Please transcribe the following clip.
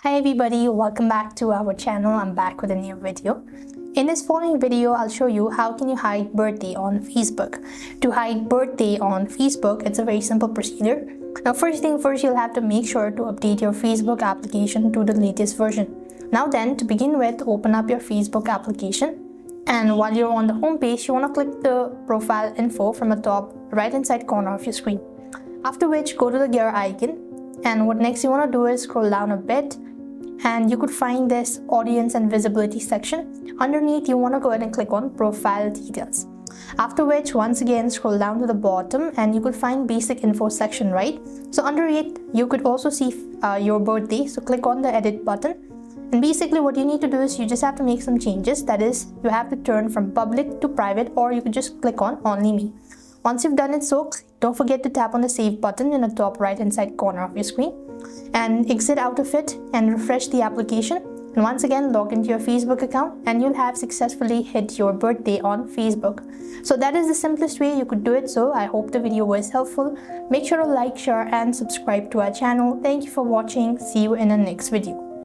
Hi everybody, welcome back to our channel. I'm back with a new video. In this following video, I'll show you how can you hide birthday on Facebook. To hide birthday on Facebook, it's a very simple procedure. Now first thing first, you'll have to make sure to update your Facebook application to the latest version. Now then, to begin with, open up your Facebook application. And while you're on the home page, you want to click the profile info from the top right hand side corner of your screen. After which, go to the gear icon. And what next you want to do is scroll down a bit, and you could find this audience and visibility section. Underneath, you want to go ahead and click on profile details. After which, once again, scroll down to the bottom and you could find basic info section, right? So under it, you could also see your birthday. So click on the edit button. And basically what you need to do is you just have to make some changes. That is, you have to turn from public to private, or you could just click on only me. Once you've done it so, don't forget to tap on the save button in the top right hand side corner of your screen and exit out of it and refresh the application. And once again, log into your Facebook account and you'll have successfully hit your birthday on Facebook. So that is the simplest way you could do it. So I hope the video was helpful. Make sure to like, share and subscribe to our channel. Thank you for watching. See you in the next video.